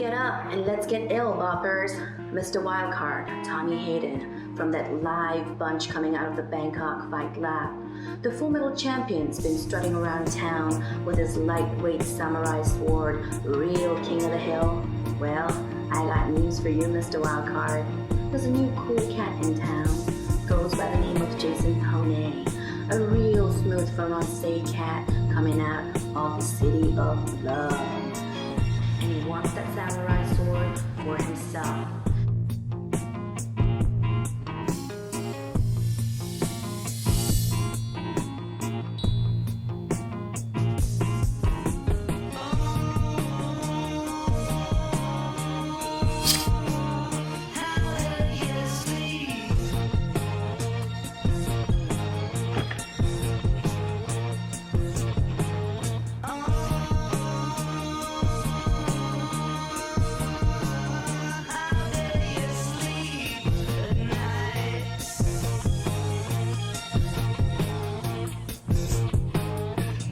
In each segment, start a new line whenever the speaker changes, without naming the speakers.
get up and let's get ill, boppers. Mr. Wildcard, Tommy Hayden, from that live bunch coming out of the Bangkok Fight Lab. The Full Metal Champion's been strutting around town with his lightweight samurai sword, real king of the hill. Well, I got news for you, Mr. Wildcard. There's a new cool cat in town. Goes by the name of Jason Pone. A real smooth Francais cat coming out of the city of love. And he wants that samurai sword for himself.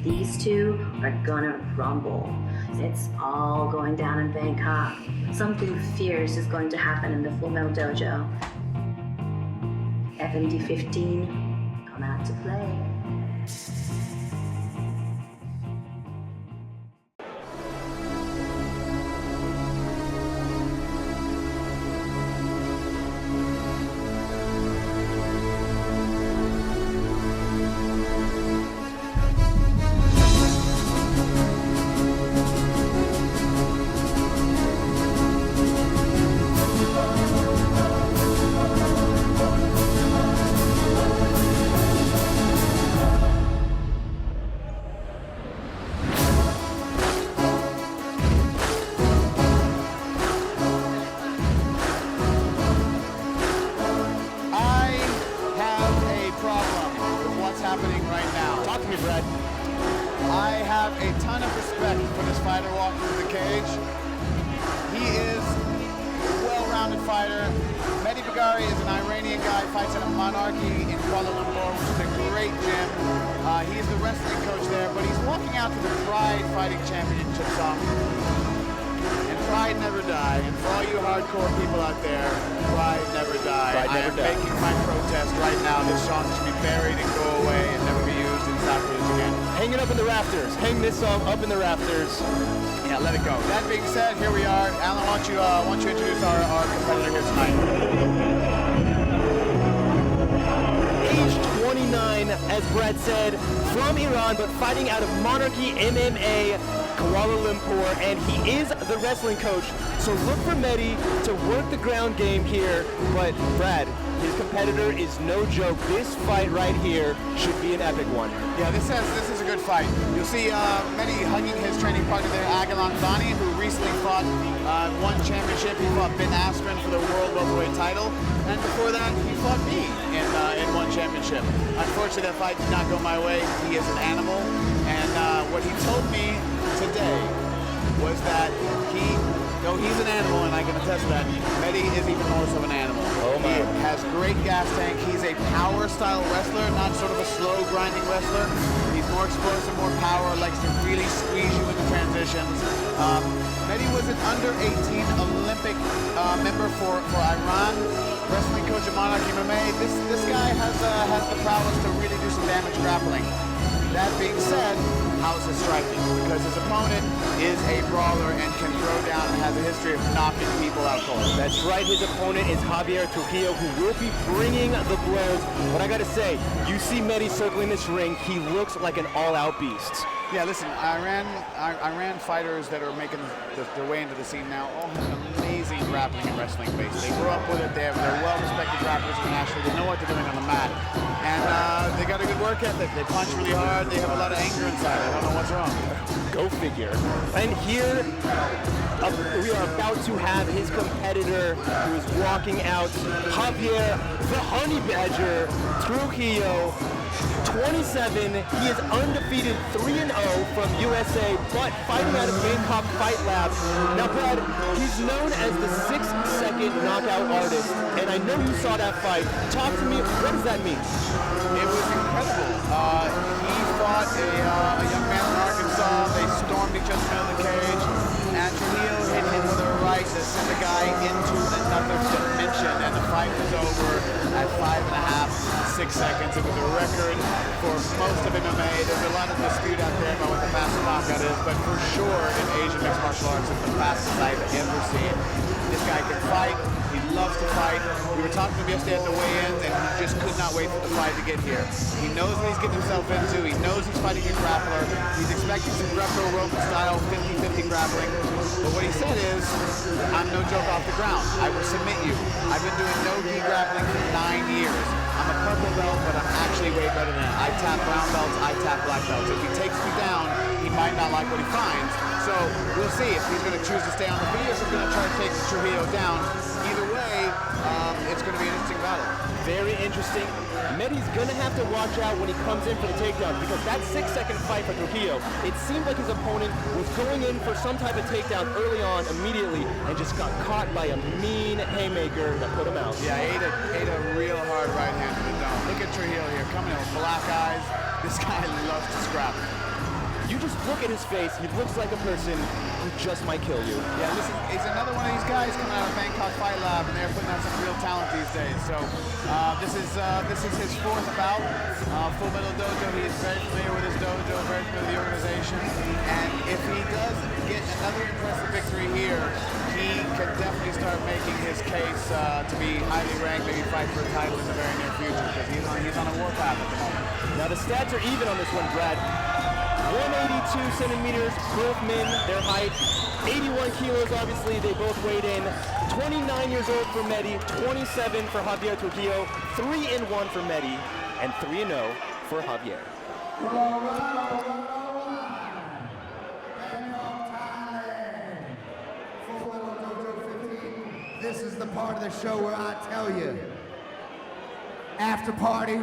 These two are gonna rumble. It's all going down in Bangkok. Something fierce is going to happen in the Full Metal Dojo. FMD15, come out to play.
happening right now.
Talk to me, Brad.
I have a ton of respect for this fighter walking through the cage. He is a well-rounded fighter. Mehdi Bagheri is an Iranian guy, fights in a monarchy in Kuala Lumpur, which is a great gym. He's the wrestling coach there, but he's walking out to the Pride Fighting Championship song. And Pride never die. And for all you hardcore people out there, Pride never die. I am making my protest right now. This song should be buried and go away and never be used in sacrilege again.
Hang it up in the rafters. Hang this song up in the rafters.
Yeah, let it go. That being said, here we are. Alan, why don't you introduce our competitor here tonight?
Age 29, as Brad said, from Iran, but fighting out of Monarchy MMA, Kuala Lumpur, and he is the wrestling coach. So look for Mehdi to work the ground game here. But Brad, his competitor is no joke. This fight right here should be an epic one.
Yeah, this is a good fight. You'll see Mehdi hugging his training partner there, Aguilan Bani, who recently fought one championship. He fought Ben Askren for the world welterweight title, and before that, he fought me in one championship. Unfortunately, that fight did not go my way. He is an animal, and what he told me today was that though he's an animal, and I can attest to that, Mehdi is even more so an animal.
Oh my.
He has great gas tank. He's a power style wrestler, not sort of a slow grinding wrestler. He's more explosive, more power, likes to really squeeze you into transitions. Mehdi was an under 18 Olympic member for Iran, wrestling coach at Monarch MMA. This guy has the prowess to really do some damage grappling. That being said, how's his striking? Because his opponent is a brawler and can throw down and has a history of knocking people out cold.
That's right, his opponent is Javier Trujillo, who will be bringing the blows. But I gotta say, you see Mehdi circling this ring, he looks like an all-out beast.
Yeah, listen, Iran fighters that are making their way into the scene now all have an amazing grappling and wrestling base. They grew up with it, they're well-respected grapplers internationally, they know what they're doing on the mat. And they got a good work ethic, they punch really hard, they have a lot of anger inside, I don't know what's wrong.
Go figure. And here, we are about to have his competitor who is walking out, Javier, the Honey Badger, Trujillo, 27. He is undefeated 3-0 from USA, but fighting out of Bangkok Fight Lab. Now, Brad, he's known as the 6-second knockout artist, and I know you saw that fight. Talk to me, what does that mean?
It was incredible. He fought a young man from Arkansas. They stormed each other out of the cage, and Trujillo hit him with a guy into another dimension, and the fight was over at 5.5, 6 seconds. It was a record for most of MMA. There's a lot of dispute out there about what the fastest knockout is, but for sure in Asian mixed martial arts, it's the fastest I've ever seen. This guy can fight. He loves to fight. We were talking to him yesterday at the weigh-ins, and he just could not wait for the fight to get here. He knows what he's getting himself into. He knows he's fighting a grappler. He's expecting some Greco-Roman style 50-50 grappling. But what he said is, I'm no joke off the ground. I will submit you. I've been doing no-gi grappling for 9 years. I'm a purple belt, but I'm actually way better than that. I tap brown belts, I tap black belts. If he takes me down, he might not like what he finds. So we'll see if he's going to choose to stay on the feet or if he's going to try to take Trujillo down. Either way, it's going to be an interesting battle.
Very interesting. Mehdi's gonna have to watch out when he comes in for the takedown, because that 6-second fight for Trujillo, it seemed like his opponent was going in for some type of takedown early on immediately and just got caught by a mean haymaker that put him out.
Yeah, ate a real hard right hand to the dome. Look at Trujillo here, coming in with black eyes. This guy loves to scrap.
You just look at his face, he looks like a person who just might kill you.
Yeah, listen, he's another one of these guys coming out of Bangkok Fight Lab, and they're putting out some real talent these days. So this is his fourth bout. Full Metal Dojo, he is very familiar with his dojo, very familiar with the organization. And if he does get another impressive victory here, he can definitely start making his case to be highly ranked, maybe fight for a title in the very near future, because he's on a warpath at the moment.
Now the stats are even on this one, Brad. 182 centimeters, both men, their height. 81 kilos, obviously, they both weighed in. 29 years old for Mehdi, 27 for Javier Trujillo, 3-1 for Mehdi, and 3-0 for Javier.
This is the part of the show where I tell you, after party,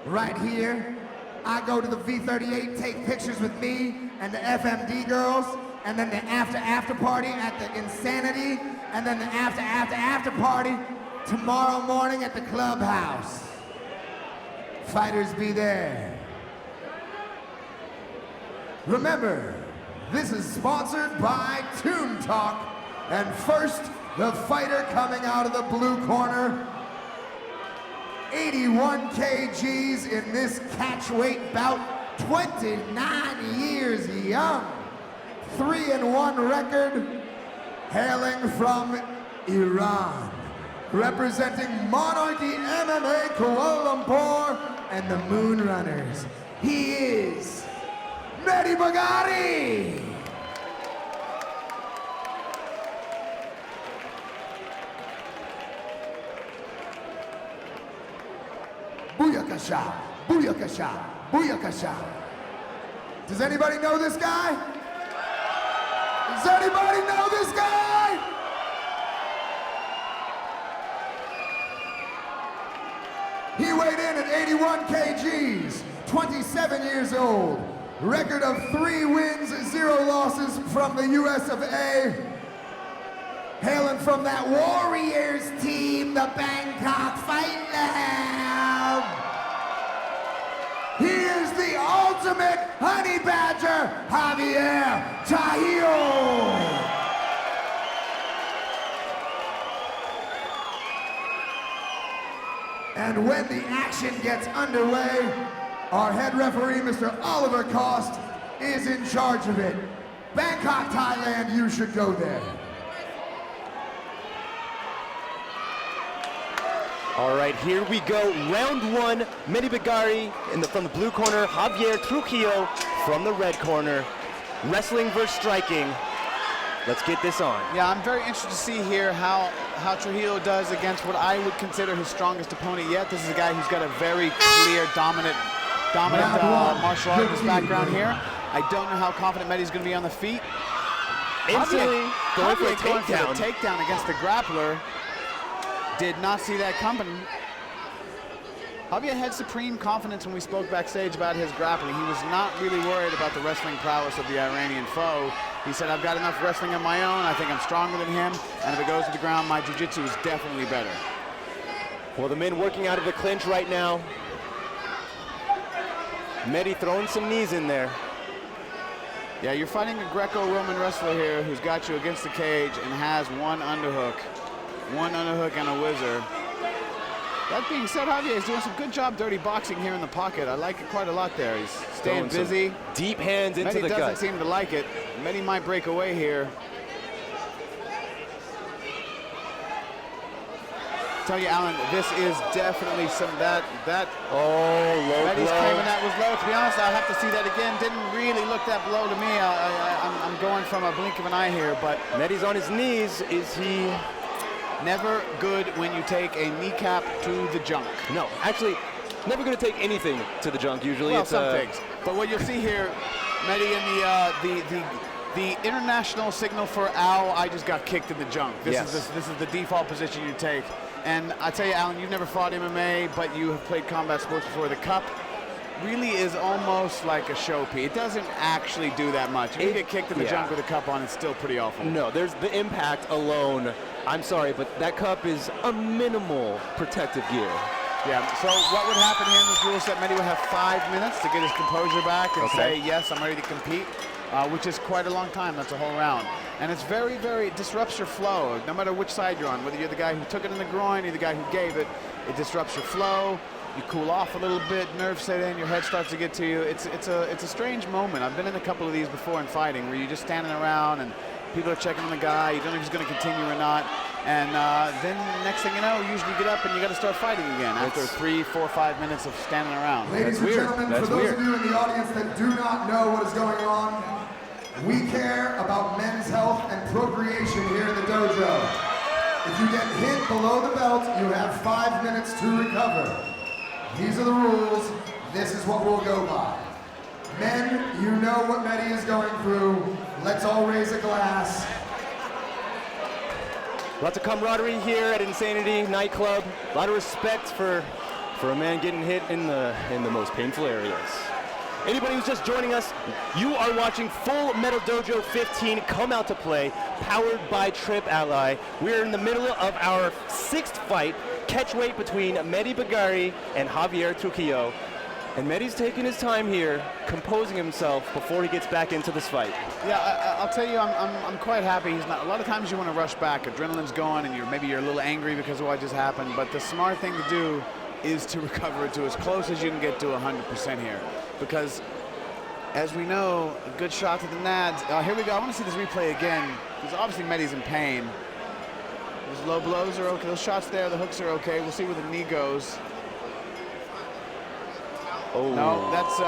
right here. I go to the V38, take pictures with me and the FMD girls, and then the after party at the Insanity, and then the after party tomorrow morning at the clubhouse. Fighters be there. Remember, this is sponsored by Toon Talk, and first, the fighter coming out of the blue corner, 81 kgs in this catch weight bout, 29 years young, 3-1 record, hailing from Iran, representing Monarchy MMA Kuala Lumpur and the Moonrunners. He is Mehdi Bagheri. Booyakasha, booyakasha, booyakasha. Does anybody know this guy? Does anybody know this guy? He weighed in at 81 kgs, 27 years old. Record of 3 wins, 0 losses from the US of A. Hailing from that Warriors team, the Bangkok Fight Lab. He is the ultimate honey badger, Javier Trujillo. And when the action gets underway, our head referee, Mr. Oliver Cost, is in charge of it. Bangkok, Thailand, you should go there.
All right, here we go. Round 1, Mehdi Bagheri from the blue corner, Javier Trujillo from the red corner. Wrestling versus striking. Let's get this on.
Yeah, I'm very interested to see here how Trujillo does against what I would consider his strongest opponent yet. This is a guy who's got a very clear, dominant martial artist background here. I don't know how confident Mehdi's going to be on the feet.
Instantly going for a takedown.
Takedown against the grappler. Did not see that coming. Javier had supreme confidence when we spoke backstage about his grappling. He was not really worried about the wrestling prowess of the Iranian foe. He said, I've got enough wrestling on my own. I think I'm stronger than him. And if it goes to the ground, my jiu-jitsu is definitely better.
Well, the men working out of the clinch right now. Mehdi throwing some knees in there.
Yeah, you're fighting a Greco-Roman wrestler here who's got you against the cage and has one underhook and a whizzer. That being said, Javier is doing some good job dirty boxing here in the pocket. I like it quite a lot there. He's staying busy.
Deep hands into the gut.
Mehdi doesn't seem to like it. Mehdi might break away here. Tell you, Alan, this is definitely some low Mehdi's
blow.
claiming that was low. To be honest, I'll have to see that again. Didn't really look that low to me. I'm going from a blink of an eye here, but
Mehdi's on his knees. Is he?
Never good when you take a kneecap to the junk.
No, actually, never going to take anything to the junk usually.
Well,
it's
some things. But what you'll see here, Mehdi, in the international signal for ow, I just got kicked in the junk. This is the default position you take. And I tell you, Alan, you've never fought MMA, but you have played combat sports before. The cup really is almost like a showpiece. It doesn't actually do that much. If you get kicked in the junk with a cup on, it's still pretty awful.
No, there's the impact alone. I'm sorry, but that cup is a minimal protective gear.
Yeah, so what would happen here in this rule set, Mehdi would have 5 minutes to get his composure back and say, yes, I'm ready to compete, which is quite a long time. That's a whole round. And it's very, it disrupts your flow, no matter which side you're on. Whether you're the guy who took it in the groin or the guy who gave it, it disrupts your flow. You cool off a little bit, nerves set in, your head starts to get to you. It's a strange moment. I've been in a couple of these before in fighting where you're just standing around and people are checking on the guy. You don't know if he's going to continue or not. And then next thing you know, you usually get up and you got to start fighting again after 3, 4, 5 minutes of standing around.
Ladies and gentlemen, for those of you in the audience that do not know what is going on, we care about men's health and procreation here in the dojo. If you get hit below the belt, you have 5 minutes to recover. These are the rules. This is what we'll go by. Men, you know what Mehdi is going through. Let's all raise a glass.
Lots of camaraderie here at Insanity Nightclub. A lot of respect for a man getting hit in the most painful areas. Anybody who's just joining us, you are watching Full Metal Dojo 15 come out to play, powered by Trip Ally. We're in the middle of our 6th fight, catchweight between Mehdi Bagheri and Javier Trujillo. And Mehdi's taking his time here, composing himself before he gets back into this fight.
Yeah, I'll tell you, I'm quite happy. He's not. A lot of times you want to rush back. Adrenaline's going, and maybe you're a little angry because of what just happened. But the smart thing to do is to recover it to as close as you can get to 100% here, because as we know, a good shot to the nads. Here we go. I want to see this replay again, because obviously Mehdi's in pain. Those low blows are okay. Those shots there, the hooks are okay. We'll see where the knee goes.
Oh
no, that's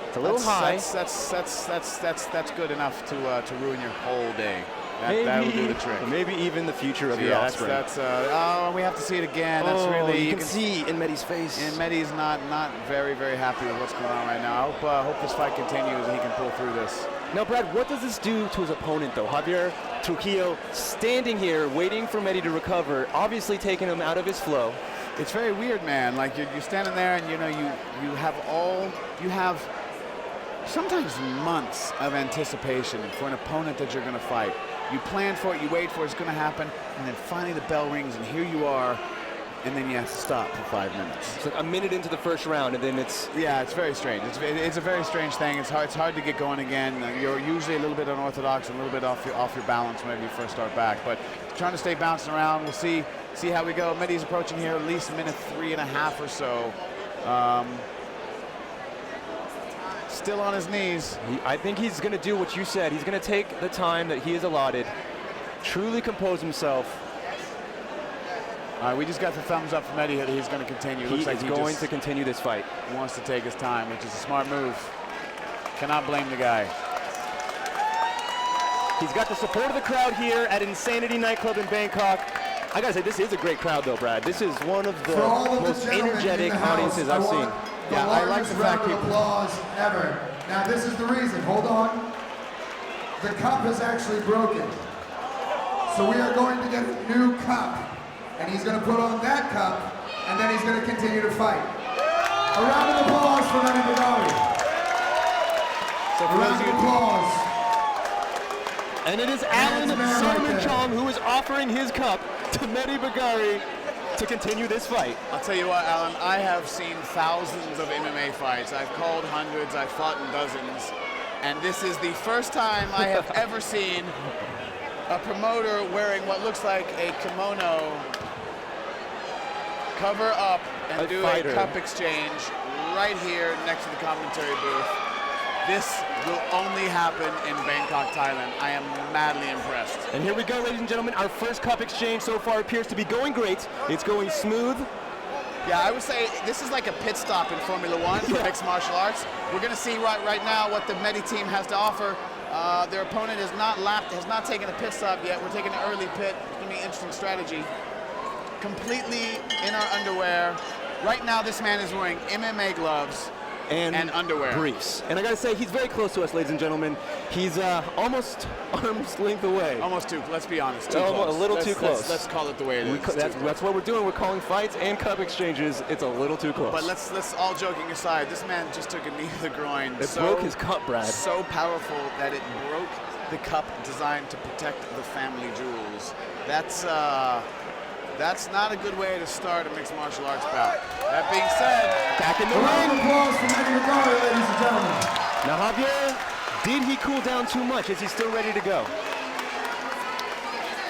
it's a little high.
That's good enough to ruin your whole day. That'll do the trick.
Maybe even the future of your offspring.
Oh, we have to see it again. That's really
you can see in Mehdi's face.
And Mehdi's not very happy with what's going on right now. I hope this fight continues and he can pull through this.
Now, Brad, what does this do to his opponent, though? Javier Trujillo standing here, waiting for Mehdi to recover, obviously taking him out of his flow.
It's very weird, man. Like you're standing there, and you have sometimes months of anticipation for an opponent that you're going to fight. You plan for it, you wait for it, it's going to happen, and then finally the bell rings, and here you are, and then you have to stop for 5 minutes.
It's like a minute into the first round, and then it's...
Yeah, it's very strange. It's a very strange thing. It's hard to get going again. You're usually a little bit unorthodox, a little bit off your balance whenever you first start back, but trying to stay bouncing around. We'll see how we go. Mehdi's approaching here at least minute 3.5 or so. Still on his knees.
I think he's going to do what you said. He's going to take the time that he is allotted, truly compose himself.
All right, we just got the thumbs up from Mehdi that he's going to continue.
He is going to continue this fight.
He wants to take his time, which is a smart move. Cannot blame the guy.
He's got the support of the crowd here at Insanity Nightclub in Bangkok. I gotta say, this is a great crowd, though, Brad. This is one of the most energetic audiences I've seen.
Yeah, I like the fact
people. Applause ever. Now, this is the reason. Hold on. The cup is actually broken, so we are going to get a new cup. And he's going to put on that cup, and then he's going to continue to fight. A round of applause for Mehdi Bagheri. A round of applause.
And it is Alan Chong who is offering his cup to Mehdi Bagheri to continue this fight.
I'll tell you what, Alan, I have seen thousands of MMA fights. I've called hundreds, I've fought in dozens. And this is the first time I have ever seen a promoter wearing what looks like a kimono cover up and do a cup exchange right here next to the commentary booth. This will only happen in Bangkok, Thailand. I am madly impressed.
And here we go, ladies and gentlemen. Our first cup exchange so far appears to be going great. It's going smooth.
Yeah, I would say this is like a pit stop in Formula One for mixed martial arts. We're going to see right now what the Mehdi team has to offer. Their opponent has not taken a pit stop yet. We're taking an early pit. It's going to be an interesting strategy. Completely in our underwear. Right now, this man is wearing MMA gloves and underwear.
Briefs. And I gotta say, he's very close to us, ladies and gentlemen. He's almost arm's length away.
Almost too, let's be honest, too close.
A little too close.
Let's call it the way it is.
That's what we're doing. We're calling fights and cup exchanges. It's a little too close.
But let's all joking aside, this man just took a knee to the groin.
It broke his cup, Brad.
So powerful that it broke the cup designed to protect the family jewels. That's not a good way to start a mixed martial arts bout. That being said,
back in the
ring.
ring.
Round of applause for Mehdi Bagheri, ladies and gentlemen.
Now, Javier, did he cool down too much? Is he still ready to go?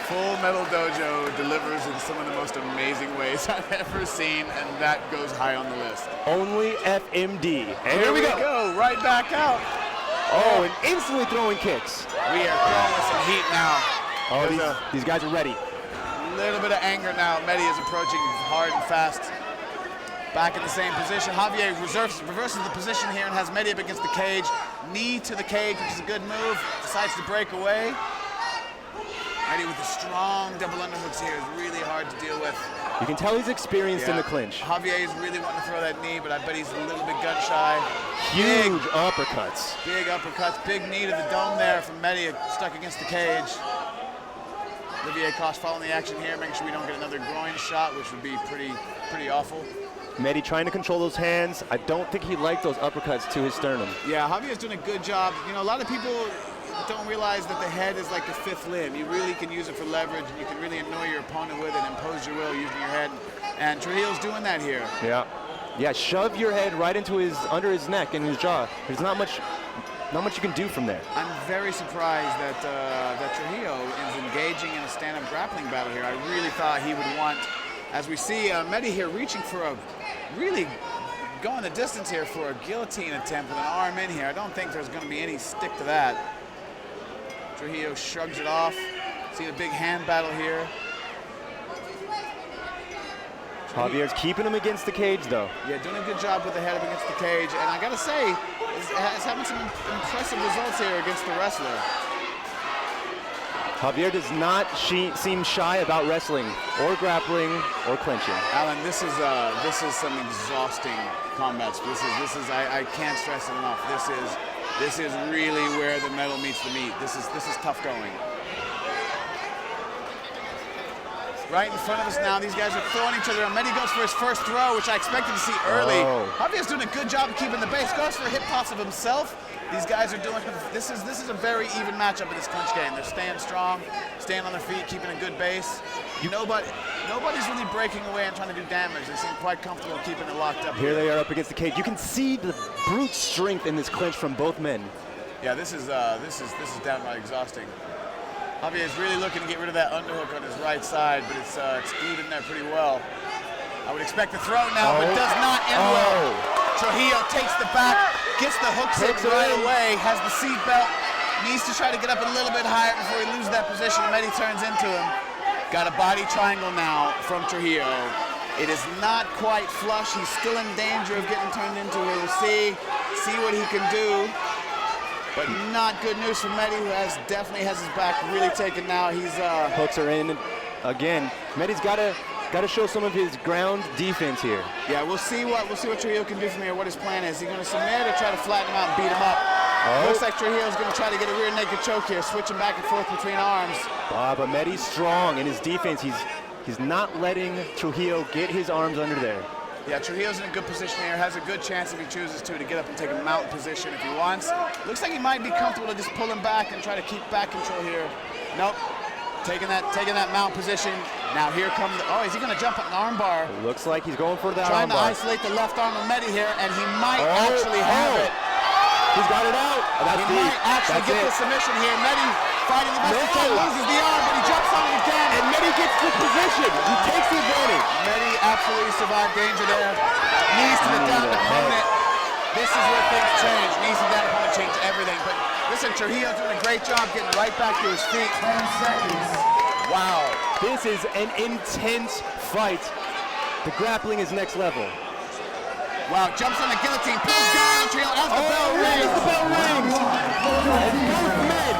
Full Metal Dojo delivers in some of the most amazing ways I've ever seen, and that goes high on the list.
Only FMD. And
here we go, right back out.
Oh, and instantly throwing kicks.
We are throwing with some heat now.
Oh, these guys are ready.
Little bit of anger now. Mehdi is approaching hard and fast. Back in the same position. Javier reverses the position here and has Mehdi up against the cage. Knee to the cage, which is a good move. Decides to break away. Mehdi with the strong double underhooks here is really hard to deal with.
You can tell he's experienced in the clinch.
Javier is really wanting to throw that knee, but I bet he's a little bit gun shy.
Huge uppercuts.
Big uppercuts. Big knee to the dome there from Mehdi stuck against the cage. Olivier Coste following the action here, making sure we don't get another groin shot, which would be pretty awful.
Mehdi trying to control those hands. I don't think he liked those uppercuts to his sternum.
Yeah, Javier's doing a good job. You know, a lot of people don't realize that the head is like the fifth limb. You really can use it for leverage, and you can really annoy your opponent with it, impose your will using your head. And Trujillo's doing that here.
Yeah, shove your head right into under his neck and his jaw. There's not much you can do from there.
I'm very surprised that Trujillo is engaging in a stand-up grappling battle here. I really thought he would want, as we see Mehdi here reaching for really going the distance here for a guillotine attempt with an arm in here. I don't think there's going to be any stick to that. Trujillo shrugs it off. See the big hand battle here.
Javier's keeping him against the cage, though.
Yeah, doing a good job with the head up against the cage. And I got to say, is having some impressive results here against the wrestler.
Javier does not seem shy about wrestling or grappling or clinching.
Alan, this is some exhausting combat. I can't stress it enough. This is really where the metal meets the meat. This is tough going. Right in front of us now, these guys are throwing each other. Mehdi goes for his first throw, which I expected to see early. Javier's doing a good job of keeping the base. Goes for hip toss of himself. These guys are doing, this is a very even matchup in this clinch game. They're staying strong, staying on their feet, keeping a good base. Nobody's really breaking away and trying to do damage. They seem quite comfortable keeping it locked up.
Here they are up against the cage. You can see the brute strength in this clinch from both men.
Yeah, this is downright exhausting. Javier is really looking to get rid of that underhook on his right side, but it's glued in there pretty well. I would expect the throw now, but does not end well. Trujillo takes the back, gets the hooks in right away, has the seat belt, needs to try to get up a little bit higher before he loses that position. Mehdi turns into him. Got a body triangle now from Trujillo. It is not quite flush. He's still in danger of getting turned into it. We'll see what he can do. But not good news for Mehdi, who definitely has his back really taken now. He's
hooks are in again. Mehdi's got to show some of his ground defense here.
Yeah, we'll see what Trujillo can do from here. What his plan is? Is he going to submit or try to flatten him out and beat him up? Looks like Trujillo's going to try to get a rear naked choke here, switching back and forth between arms.
But Mehdi's strong in his defense. He's not letting Trujillo get his arms under there.
Yeah, Trujillo's in a good position here, has a good chance if he chooses to get up and take a mountain position if he wants. Looks like he might be comfortable to just pull him back and try to keep back control here. Nope, taking that mount position. Now here comes, is he gonna jump on an arm bar?
Looks like he's going for that
Trying
arm bar.
Trying to isolate the left arm of Mehdi here, and he might actually have it.
He's got it out. Oh, that's
He might actually get the submission here. Mehdi fighting the best he can, loses the arm, but he jumps on it again.
And Mehdi gets the position. He takes the advantage.
Mehdi absolutely survived danger there. Knees to the down opponent. This is where things change. Knees to the down opponent change everything. But listen, Trujillo doing a great job getting right back to his feet.
10 seconds.
Wow. This is an intense fight. The grappling is next level.
Wow, jumps on the guillotine, pulls down Trujillo as the bell rings.
The bell rings. And both men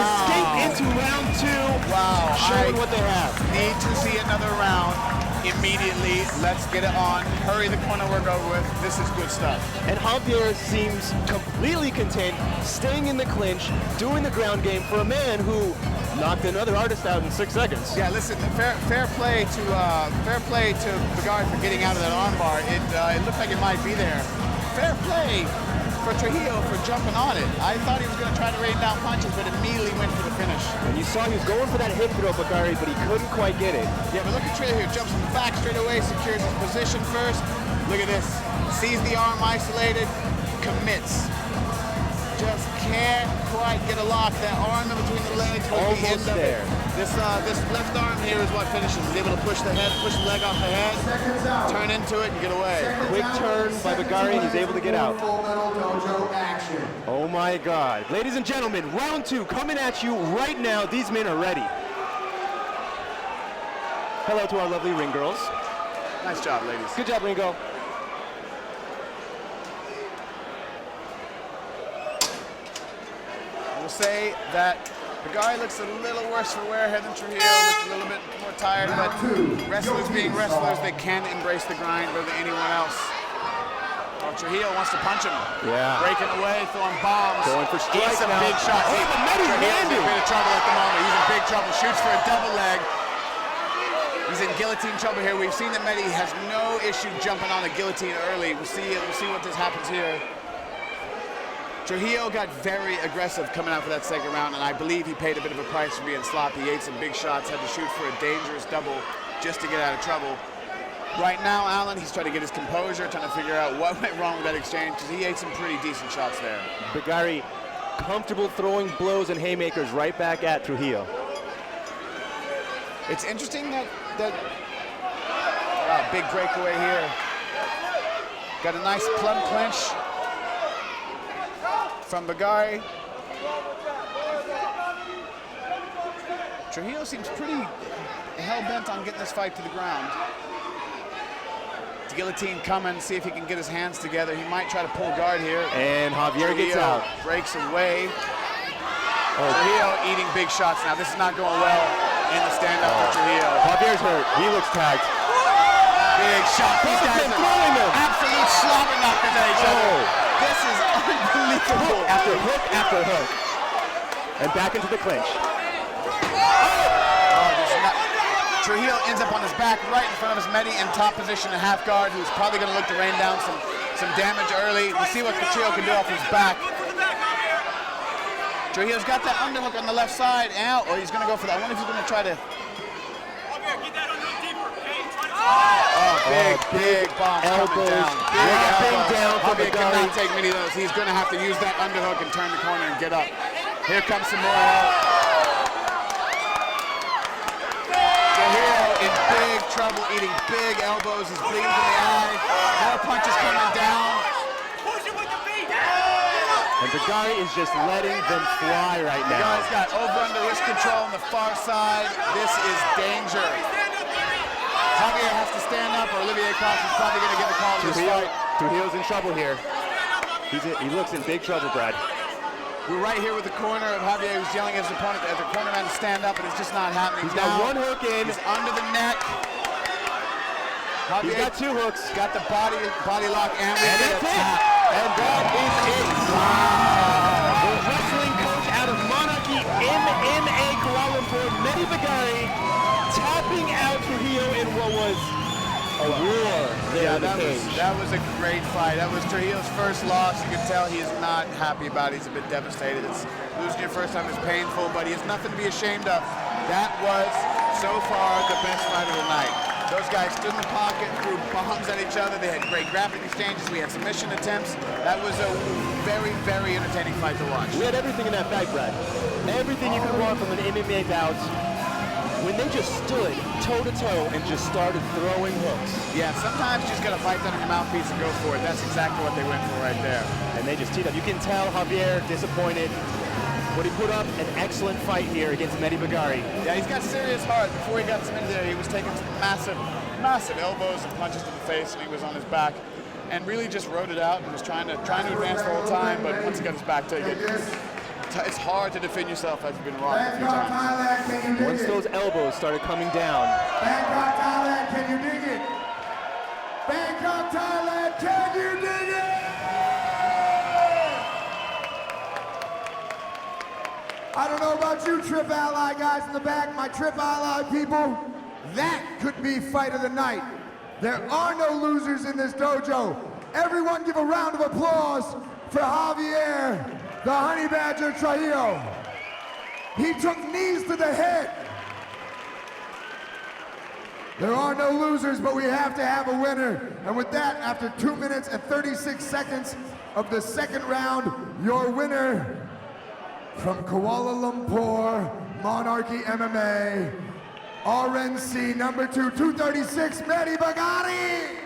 escape into round 2.
Wow.
Showing what they have.
Need to see another round immediately. Let's get it on. Hurry the corner work over with. This is good stuff.
And Javier seems completely content, staying in the clinch, doing the ground game for a man who knocked another artist out in 6 seconds.
Yeah, listen, fair play to Bagheri for getting out of that armbar. It looked like it might be there. Fair play for Trujillo for jumping on it. I thought he was going to try to rain down punches, but immediately went for the finish.
And you saw he was going for that hip throw, Bagheri, but he couldn't quite get it.
Yeah, but look at Trujillo here. Jumps on the back straight away, secures his position first. Look at this. Sees the arm isolated, commits. Just can't quite get a lock. That arm in between the legs was the end of it. This left arm here is what finishes. He's able to push the head, push the leg off the head, turn into it, and get away.
Quick turn by Bagheri, and he's able to get out.
Full metal dojo action.
Oh my God. Ladies and gentlemen, round 2 coming at you right now. These men are ready. Hello to our lovely ring girls.
Nice job, ladies.
Good job, Ringo.
I will say that Bagheri looks a little worse for wear here than Trujillo. Looks a little bit more tired, but wrestlers being wrestlers, they can embrace the grind better than anyone else. Oh, Trujillo wants to punch him.
Yeah.
Breaking away, throwing bombs.
Going for strikes
some
now.
big shots.
Oh, but Mehdi's
Trujillo's in a
landing.
bit of trouble at the moment. He's in big trouble. Shoots for a double leg. He's in guillotine trouble here. We've seen that Mehdi has no issue jumping on the guillotine early. We'll see what this happens here. Trujillo got very aggressive coming out for that second round, and I believe he paid a bit of a price for being sloppy. He ate some big shots, had to shoot for a dangerous double just to get out of trouble. Right now, Alan, he's trying to get his composure, trying to figure out what went wrong with that exchange, because he ate some pretty decent shots there.
Bagheri comfortable throwing blows and haymakers right back at Trujillo.
It's interesting that wow, big breakaway here. Got a nice plum clinch from Bagheri. Trujillo seems pretty hell-bent on getting this fight to the ground. Guillotine coming, see if he can get his hands together. He might try to pull guard here.
And Javier gets out.
Breaks away. Trujillo eating big shots now. This is not going well in the stand-up for Trujillo.
Javier's hurt. He looks tagged.
Big shot. These guys are
throwing them.
absolute slobber knockers at each other. This is unbelievable.
After hook after hook. And back into the clinch.
Trujillo ends up on his back right in front of his Mehdi in top position in half guard, who's probably going to look to rain down some damage early. We'll see what Trujillo can do off his back. Trujillo's got that underhook on the left side. Or he's going to go for that. I wonder if he's going to try to... big bomb coming down. Big down for Javier cannot take many of those. He's going to have to use that underhook and turn the corner and get up. Here comes some more help. In big trouble, eating big elbows. He's bleeding from the eye. More punches coming down.
And Bagheri is just letting them fly right now.
Bagheri's got over-under wrist control on the far side. This is danger. Javier has to stand up, or Olivier Cox is probably going to get the call to this fight.
Trujillo's in trouble here. He looks in big trouble, Brad.
We're right here with the corner of Javier, who's yelling at his opponent as the cornerman to stand up, and it's just not happening.
He's got one hook in.
He's under the neck. Javier
He's got two hooks.
Got the body lock, and we
And
get
that's
a
it.
tap.
And that is it. Wow. The wrestling coach out of Monarchy MMA Kuala Lumpur, Mehdi Bagheri, tapping out Trujillo in what was a war there in the cage.
That was a great fight. That was Trujillo's first loss. You can tell he is not happy about it. He's a bit devastated. Losing your first time is painful, but he has nothing to be ashamed of. That was, so far, the best fight of the night. Those guys stood in the pocket, threw bombs at each other. They had great grappling exchanges. We had submission attempts. That was a very, very entertaining fight to watch.
We had everything in that fight, Brad. Everything you could want from an MMA bout. When they just stood toe-to-toe and just started throwing hooks.
Yeah, sometimes you just got to fight down your mouthpiece and go for it. That's exactly what they went for right there.
And they just teed up. You can tell Javier disappointed, but he put up an excellent fight here against Mehdi Bagheri.
Yeah, he's got serious heart. Before he got submitted there, he was taking some massive, massive elbows and punches to the face, and he was on his back, and really just rode it out and was trying to advance the whole time. But once he got his back taken, it's hard to defend yourself after you've been rocked a few
Bangkok,
times.
Thailand, can you dig
Once
it?
those elbows started coming down,
Bangkok, Thailand, can you dig it? Bangkok, Thailand, can you dig it? I don't know about you Trip Ally guys in the back, my Trip Ally people. That could be fight of the night. There are no losers in this dojo. Everyone give a round of applause for Javier, the Honey Badger Trujillo. He took knees to the head. There are no losers, but we have to have a winner. And with that, after 2 minutes and 36 seconds of the second round, your winner from Kuala Lumpur, Monarchy MMA, RNC number 2, 236, Mehdi Bagheri.